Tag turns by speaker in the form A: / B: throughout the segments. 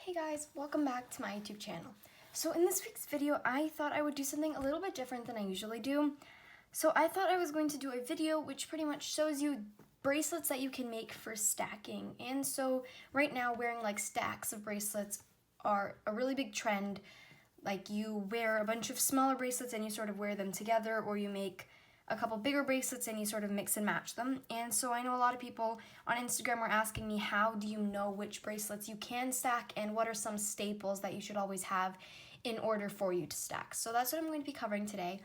A: Hey guys, welcome back to my YouTube channel. So in this week's video, I thought I would do something a little bit different than I usually do. So I thought I was going to do a video which pretty much shows you bracelets that you can make for stacking. And so right now wearing like stacks of bracelets are a really big trend. Like you wear a bunch of smaller bracelets and you sort of wear them together, or you make a couple bigger bracelets and you sort of mix and match them. And so I know a lot of people on Instagram were asking me, how do you know which bracelets you can stack and what are some staples that you should always have in order for you to stack? So that's what I'm going to be covering today.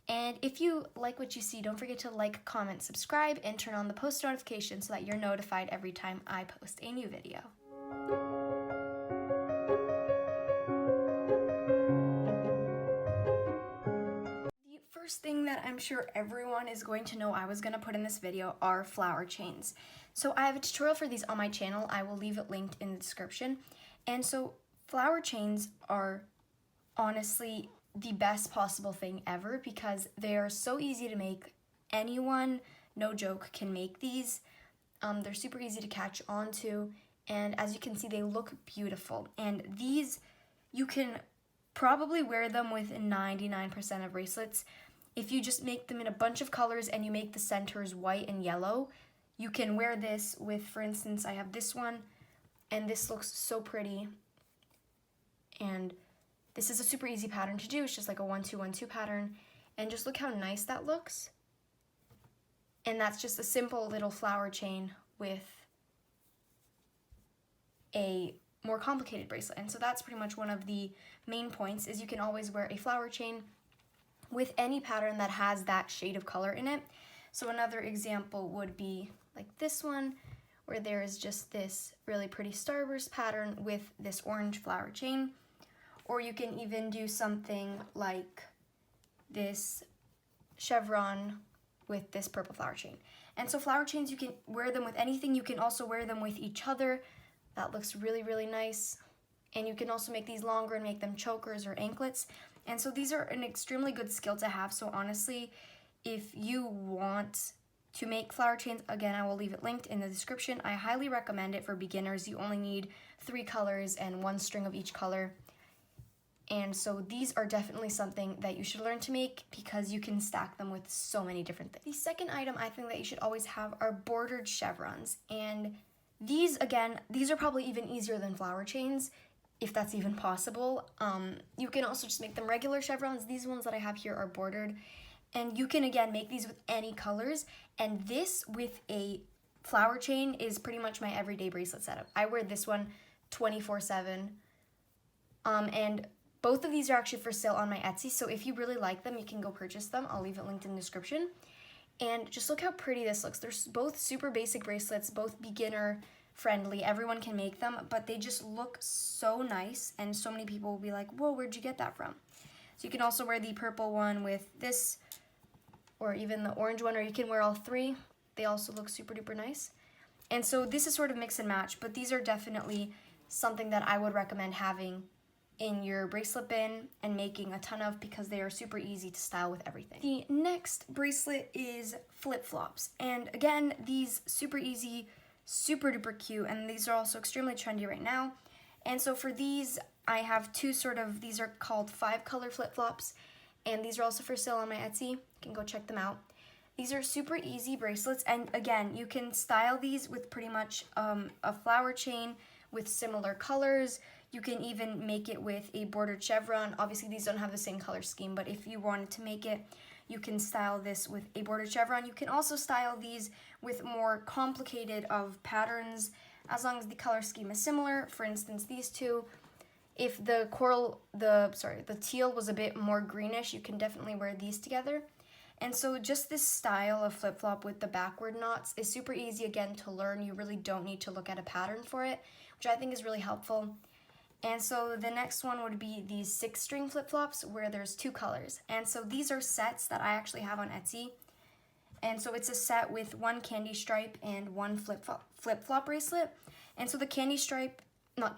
A: And if you like what you see, don't forget to like, comment, subscribe, and turn on the post notifications so that you're notified every time I post a new video. First thing that I'm sure everyone is going to know I was going to put in this video are flower chains. So I have a tutorial for these on my channel. I will leave it linked in the description. And so flower chains are honestly the best possible thing ever because they are so easy to make. Anyone, no joke, can make these. They're super easy to catch onto, and as you can see, they look beautiful. And these, you can probably wear them with 99% of bracelets. If you just make them in a bunch of colors and you make the centers white and yellow, you can wear this with, for instance, I have this one, and this looks so pretty. And this is a super easy pattern to do. It's just like a 1-2-1-2 pattern. And just look how nice that looks. And that's just a simple little flower chain with a more complicated bracelet. And so that's pretty much one of the main points, is you can always wear a flower chain with any pattern that has that shade of color in it. So another example would be like this one, where there is just this really pretty starburst pattern with this orange flower chain. Or you can even do something like this chevron with this purple flower chain. And so flower chains, you can wear them with anything. You can also wear them with each other. That looks really, really nice. And you can also make these longer and make them chokers or anklets. And so these are an extremely good skill to have. So honestly, if you want to make flower chains, again, I will leave it linked in the description. I highly recommend it for beginners. You only need 3 colors and 1 string of each color. And so these are definitely something that you should learn to make because you can stack them with so many different things. The second item I think that you should always have are bordered chevrons. And these, again, these are probably even easier than flower chains, if that's even possible. You can also just make them regular chevrons. These ones that I have here are bordered. And you can, again, make these with any colors. And this with a flower chain is pretty much my everyday bracelet setup. I wear this one 24/7. And both of these are actually for sale on my Etsy. So if you really like them, you can go purchase them. I'll leave it linked in the description. And just look how pretty this looks. They're both super basic bracelets, both beginner friendly. Everyone can make them, but they just look so nice, and so many people will be like, whoa, where'd you get that from? So you can also wear the purple one with this, or even the orange one, or you can wear all 3. They also look super duper nice. And so this is sort of mix and match, but these are definitely something that I would recommend having in your bracelet bin and making a ton of, because they are super easy to style with everything. The next bracelet is flip-flops. And again, these super easy, super duper cute, and these are also extremely trendy right now. And so for these, I have 2 these are called 5-color flip-flops, and these are also for sale on my Etsy. You can go check them out. These are super easy bracelets, and again, you can style these with pretty much a flower chain with similar colors. You can even make it with a bordered chevron. Obviously, these don't have the same color scheme, but if you wanted to make it, you can style this with a bordered chevron. You can also style these with more complicated of patterns, as long as the color scheme is similar. For instance, these 2, if the teal was a bit more greenish, you can definitely wear these together. And so just this style of flip-flop with the backward knots is super easy, again, to learn. You really don't need to look at a pattern for it, which I think is really helpful. And so the next one would be these 6-string flip-flops, where there's 2 colors. And so these are sets that I actually have on Etsy. And so it's a set with 1 candy stripe and 1 flip-flop bracelet. And so the Chinese staircase. The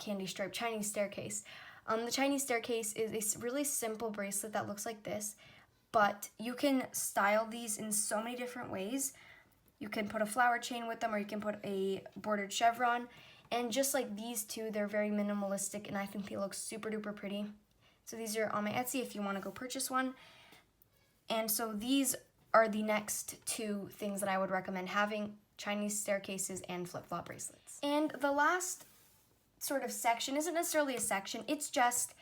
A: Chinese staircase is a really simple bracelet that looks like this, but you can style these in so many different ways. You can put a flower chain with them, or you can put a bordered chevron. And just like these two, they're very minimalistic and I think they look super duper pretty. So these are on my Etsy if you want to go purchase one. And so these are the next two things that I would recommend having: Chinese staircases and flip-flop bracelets. And the last sort of section isn't necessarily a section, it's just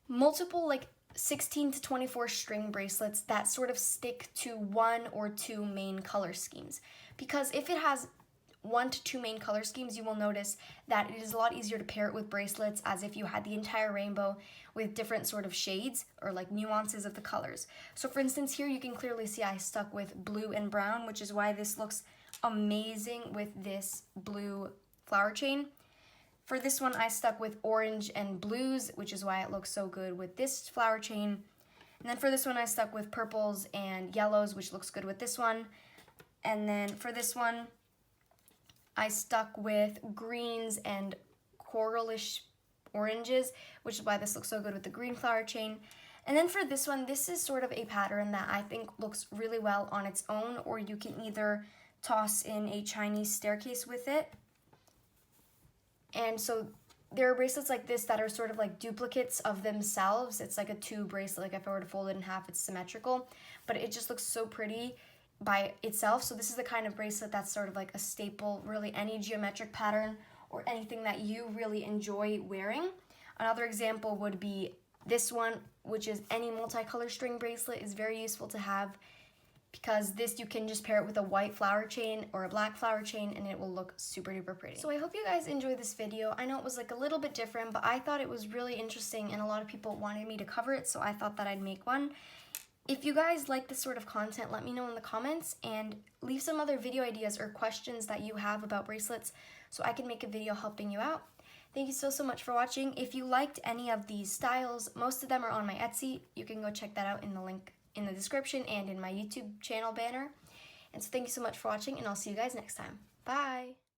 A: multiple like 16 to 24 string bracelets that sort of stick to one or two main color schemes. Because if it has 1 to 2 main color schemes, you will notice that it is a lot easier to pair it with bracelets as if you had the entire rainbow with different sort of shades or like nuances of the colors. So for instance, here you can clearly see I stuck with blue and brown, which is why this looks amazing with this blue flower chain. For this one, I stuck with orange and blues, which is why it looks so good with this flower chain. And then for this one, I stuck with purples and yellows, which looks good with this one. And then for this one, I stuck with greens and coralish oranges, which is why this looks so good with the green flower chain. And then for this one, this is sort of a pattern that I think looks really well on its own, or you can either toss in a Chinese staircase with it. And so there are bracelets like this that are sort of like duplicates of themselves. It's like a 2 bracelet, like if I were to fold it in half, it's symmetrical, but it just looks so pretty by itself. So this is the kind of bracelet that's sort of like a staple, really any geometric pattern or anything that you really enjoy wearing. Another example would be this one, which is any multicolor string bracelet is very useful to have, because this you can just pair it with a white flower chain or a black flower chain and it will look super duper pretty. So I hope you guys enjoyed this video. I know it was like a little bit different, but I thought it was really interesting and a lot of people wanted me to cover it, so I thought that I'd make one. If you guys like this sort of content, let me know in the comments and leave some other video ideas or questions that you have about bracelets so I can make a video helping you out. Thank you so much for watching. If you liked any of these styles, most of them are on my Etsy. You can go check that out in the link in the description and in my YouTube channel banner. And so thank you so much for watching, and I'll see you guys next time. Bye!